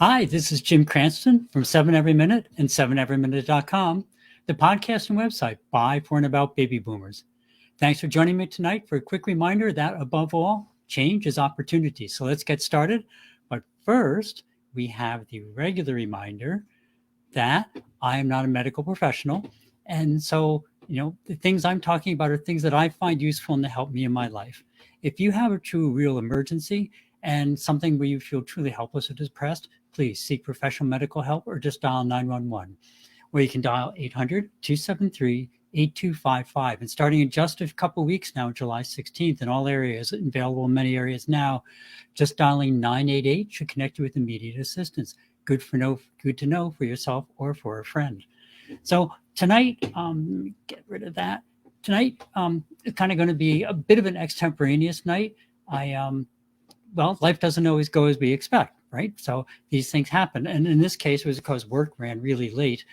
Hi, this is Jim Cranston from 7 Every Minute and 7everyminute.com, the podcast and website by, for, and about baby boomers. Thanks for joining me tonight for a quick reminder that, above all, change is opportunity. So let's get started. But first, we have the regular reminder that I am not a medical professional. And so, the things I'm talking about are things that I find useful and to help me in my life. If you have a true, real emergency and something where you feel truly helpless or depressed, please seek professional medical help or just dial 911, where you can dial 800-273-8255. And starting in just a couple of weeks now, July 16th, in all areas, available in many areas now, just dialing 988 should connect you with immediate assistance. Good to know for yourself or for a friend. So tonight, get rid of that. Tonight, it's kind of going to be a bit of an extemporaneous night. Life doesn't always go as we expect, right? So these things happen. And in this case, it was because work ran really late.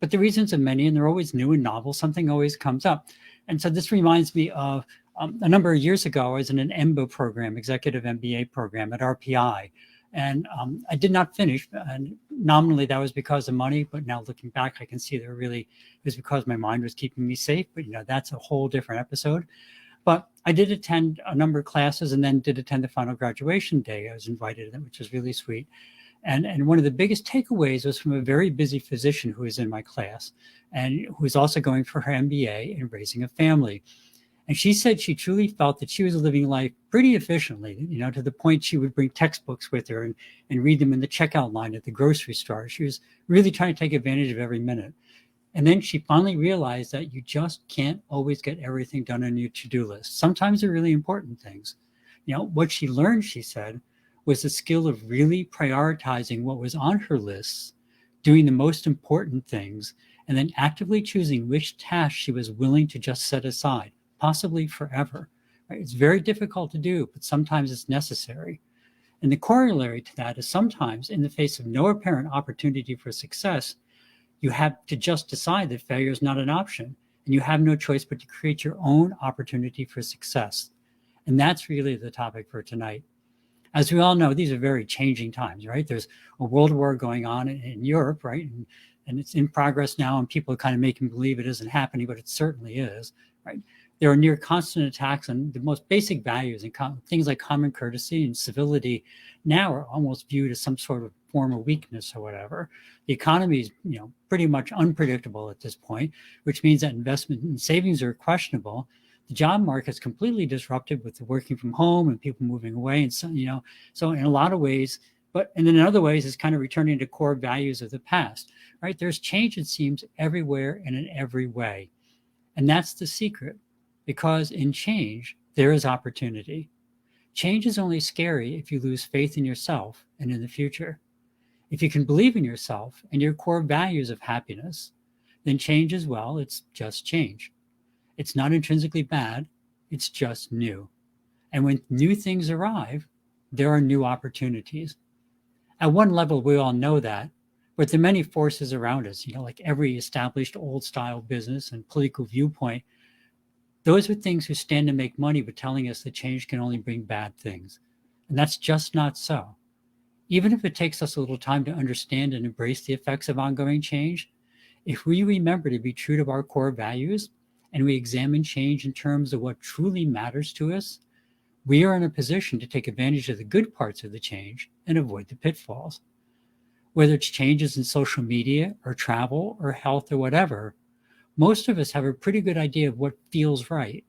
But the reasons are many, and they're always new and novel. Something always comes up. And so this reminds me of a number of years ago, I was in an EMBA program, Executive MBA program at RPI. And I did not finish. And nominally, that was because of money. But now looking back, I can see that it was because my mind was keeping me safe. But, that's a whole different episode. But I did attend a number of classes and then did attend the final graduation day. I was invited, which was really sweet. And one of the biggest takeaways was from a very busy physician who was in my class and who was also going for her MBA and raising a family. And she said she truly felt that she was living life pretty efficiently, to the point she would bring textbooks with her and read them in the checkout line at the grocery store. She was really trying to take advantage of every minute. And then she finally realized that you just can't always get everything done on your to-do list. Sometimes they're really important things. What she learned, she said, was the skill of really prioritizing what was on her lists, doing the most important things, and then actively choosing which tasks she was willing to just set aside, possibly forever. Right? It's very difficult to do, but sometimes it's necessary. And the corollary to that is sometimes, in the face of no apparent opportunity for success, you have to just decide that failure is not an option, and you have no choice but to create your own opportunity for success. And that's really the topic for tonight. As we all know, these are very changing times, right? There's a world war going on in Europe, right? And it's in progress now, and people are kind of making believe it isn't happening, but it certainly is, right? There are near constant attacks on the most basic values, and things like common courtesy and civility now are almost viewed as some sort of form of weakness or whatever. The economy is, pretty much unpredictable at this point, which means that investment and savings are questionable. The job market is completely disrupted with the working from home and people moving away. And so in a lot of ways, and then in other ways, it's kind of returning to core values of the past, right? There's change, it seems, everywhere and in every way. And that's the secret, because in change, there is opportunity. Change is only scary if you lose faith in yourself and in the future. If you can believe in yourself and your core values of happiness, then change as well, it's just change. It's not intrinsically bad, it's just new. And when new things arrive, there are new opportunities. At one level, we all know that, but there are many forces around us, like every established old style business and political viewpoint. Those are things who stand to make money, but telling us that change can only bring bad things. And that's just not so. Even if it takes us a little time to understand and embrace the effects of ongoing change, if we remember to be true to our core values and we examine change in terms of what truly matters to us, we are in a position to take advantage of the good parts of the change and avoid the pitfalls. Whether it's changes in social media or travel or health or whatever, most of us have a pretty good idea of what feels right,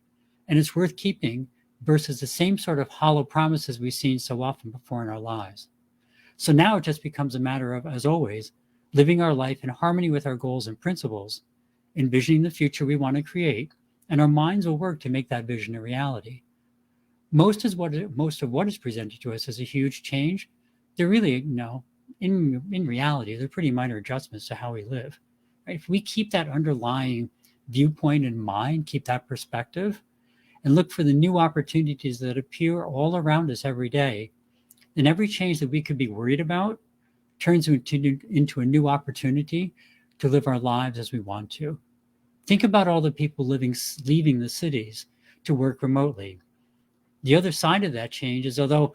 and it's worth keeping versus the same sort of hollow promises we've seen so often before in our lives. So now it just becomes a matter of, as always, living our life in harmony with our goals and principles, envisioning the future we want to create, and our minds will work to make that vision a reality. Most of what is presented to us as a huge change, they're really, in reality, they're pretty minor adjustments to how we live. Right? If we keep that underlying viewpoint in mind, keep that perspective, and look for the new opportunities that appear all around us every day, then every change that we could be worried about turns into a new opportunity to live our lives as we want to. Think about all the people leaving the cities to work remotely. The other side of that change is, although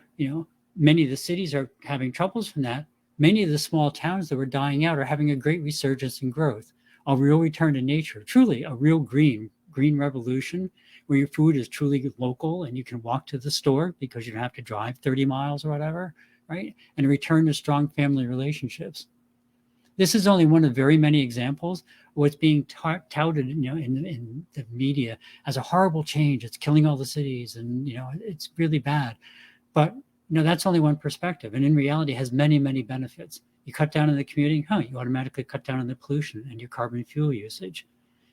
many of the cities are having troubles from that, Many of the small towns that were dying out are having a great resurgence and growth, a real return to nature, truly a real green revolution where your food is truly local and you can walk to the store because you don't have to drive 30 miles or whatever, right? And a return to strong family relationships. This is only one of very many examples of what's being touted, in the media as a horrible change. It's killing all the cities, and it's really bad. But that's only one perspective, and in reality, it has many, many benefits. You cut down on the commuting, you automatically cut down on the pollution and your carbon fuel usage.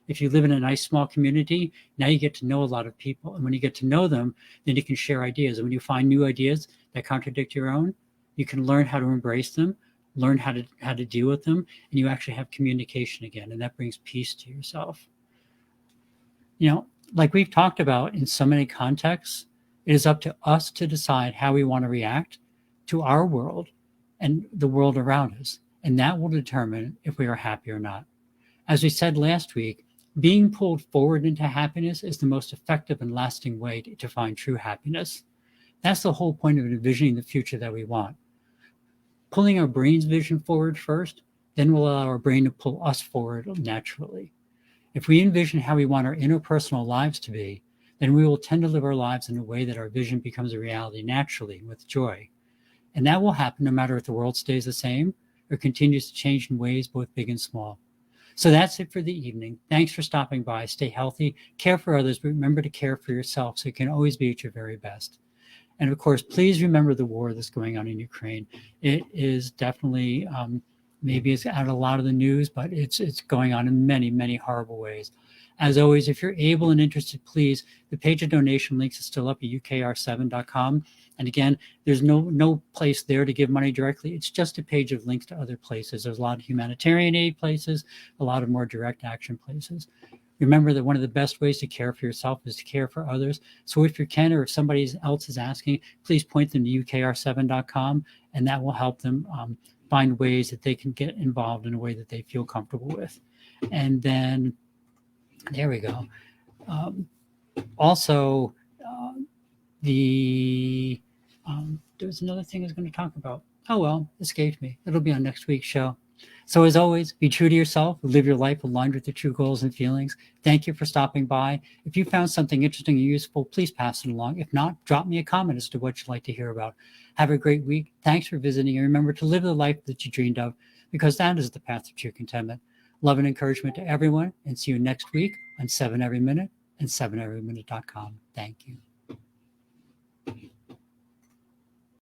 If you live in a nice small community, now you get to know a lot of people, and when you get to know them, then you can share ideas. And when you find new ideas that contradict your own, you can learn how to embrace them, learn how to deal with them, and you actually have communication again, and that brings peace to yourself. Like we've talked about in so many contexts, it is up to us to decide how we want to react to our world and the world around us, and that will determine if we are happy or not. As we said last week, being pulled forward into happiness is the most effective and lasting way to find true happiness. That's the whole point of envisioning the future that we want. Pulling our brain's vision forward first, then we'll allow our brain to pull us forward naturally. If we envision how we want our interpersonal lives to be, then we will tend to live our lives in a way that our vision becomes a reality naturally with joy. And that will happen no matter if the world stays the same or continues to change in ways both big and small. So that's it for the evening. Thanks for stopping by. Stay healthy, care for others, but remember to care for yourself so you can always be at your very best. And of course, please remember the war that's going on in Ukraine. It is definitely, maybe it's out of a lot of the news, but it's going on in many, many horrible ways. As always, if you're able and interested, please, the page of donation links is still up at ukr7.com. And again, there's no place there to give money directly. It's just a page of links to other places. There's a lot of humanitarian aid places, a lot of more direct action places. Remember that one of the best ways to care for yourself is to care for others. So if you can, or if somebody else is asking, please point them to ukr7.com, and that will help them find ways that they can get involved in a way that they feel comfortable with. And then there we go. Also, there was another thing I was going to talk about. Oh, well, escaped me. It'll be on next week's show. So as always, be true to yourself, live your life aligned with your true goals and feelings. Thank you for stopping by. If you found something interesting and useful, please pass it along. If not, drop me a comment as to what you'd like to hear about. Have a great week. Thanks for visiting, and remember to live the life that you dreamed of, because that is the path to true contentment. Love and encouragement to everyone, and see you next week on 7 Every Minute and 7everyminute.com. Thank you.